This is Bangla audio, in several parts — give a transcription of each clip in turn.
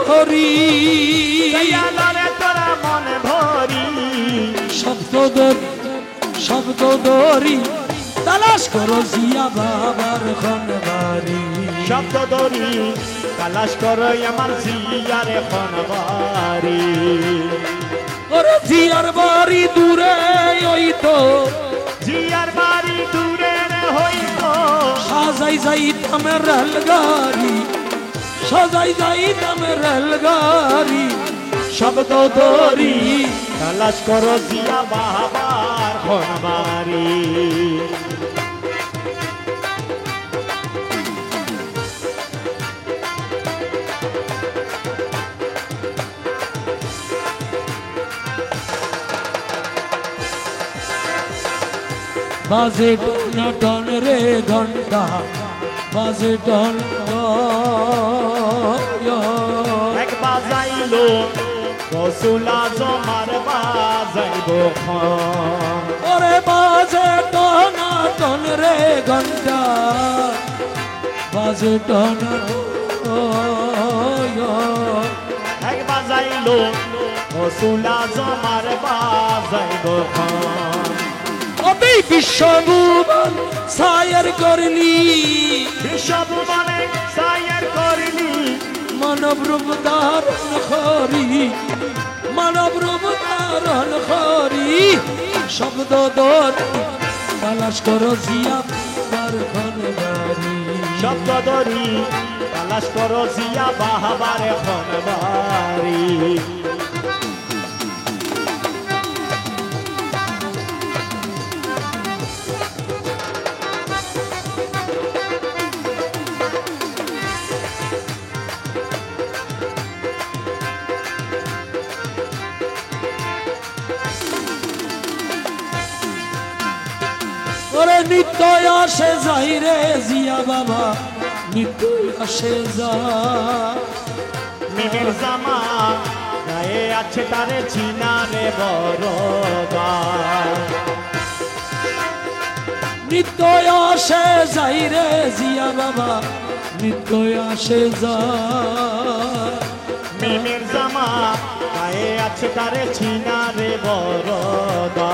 ভরি দয়ালরে তোরা মন ভরি শব্দ ধরি তালাশ করো জিয়া বাবার খনবাড়ি শব্দ ধরি তালাশ করো আমার জিয়ার খনবাড়ি ওরে জিয়ার বাড়ি দূরে ওই তো জিয়ার বাড়ি দূরে হইতো সাজাই যাইতাম রেলগাড়ি সাজাই যাইতাম রেলগাড়ি শব্দ ধরি তালাশ করো জিয়া বাবার খনবাড়ি বাজে টন রে ঘন্টা বাজে টন এক বাজাইলো রসুলা জমার বাজাইব ওরে বাজে টন রে ঘন্টা বাজে টন এক বাজাইলো রসুলা জমার বাজাইব অতি বিশ্বভুবন সায়ের করলি বিশ্বভুবনে সায়ের করলি মানব রূপ ধারণ করি মানব রূপ ধারণ করি শব্দ ধরি তালাশ করো জিয়া বাবার খনবাড়ি শব্দ ধরি তালাশ করো জিয়া বাবার খনবাড়ি ওরে নিত্য আসে যাই রে জিয়া বাবা নিত্য আসে যা মিমের জামা গায়ে আছে তারে চিনা রে বড়বা নিত্য আসে যাই রে জিয়া বাবা নিত্য আসে যা মিমের জামা গায়ে আছে তারে চিনা রে বড়বা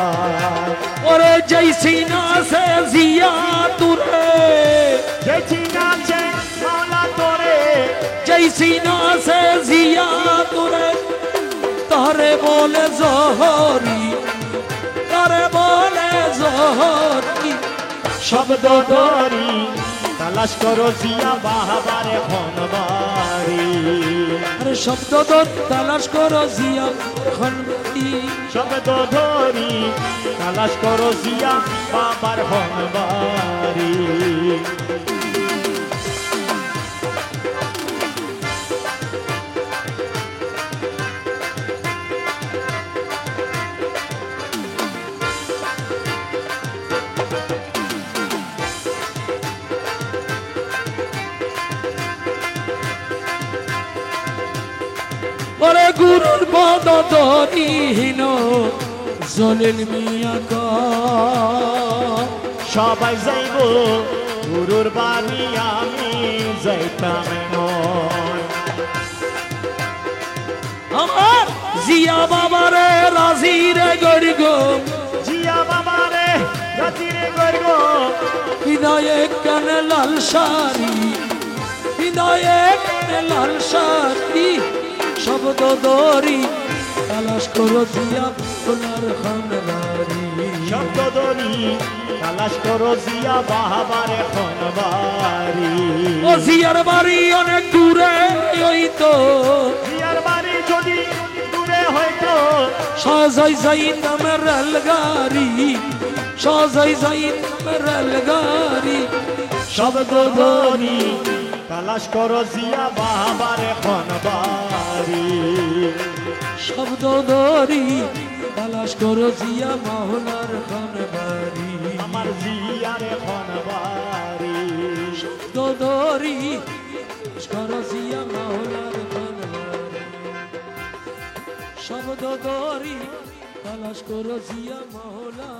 ওরে জয় সিনা সে জিয়া তুরে যে চিনা আছে মাওলা তোরে জয় সিনা সে জিয়া তুরে তারে বলে জহরি তারে বলে জহরি শব্দ ধরি তালাশ করো জিয়া বাবার খনবাড়ি আরে শব্দ তালাশ করো জিয়া খনবাড়ি শব্দ ধরি তালাশ করো জিয়া বাবার খনবাড়ি ওরে গুরুর পদ ধরিহীন জলিল মিয়া কা সবাই যাইব গুরুর বাড়ি আমি যাইতাম নয় আমার জিয়া বাবারে রাজি রে গড়গো জিয়া বাবারে রাজিরে গর্গ হৃদয়ে কান লাল শাড়ি হৃদয়ে কান লাল শাড়ি শব্দ ধরি তালাশ করো জিয়া সোনার খনবাড়ি শব্দ ধরি তালাশ করো জিয়া বাবার খনবাড়ি ও জিয়ার বাড়ি অনেক দূরে ওই তো জিয়ার বাড়ি যদি দূরে হয়তো সাজাই যাইতাম রেলগাড়ি সাজাই যাইতাম রেলগাড়ি শব্দ ধরি তালাশ করো জিয়া বাবার খনবাড়ি শব্দ ধরি তালাশ করো জিয়া মাওলার খনবাড়ি আমার জিয়ার খনবাড়ি শব্দ ধরি তালাশ করো জিয়া মাওলার খনবাড়ি শব্দ ধরি তালাশ করো জিয়া মাওলা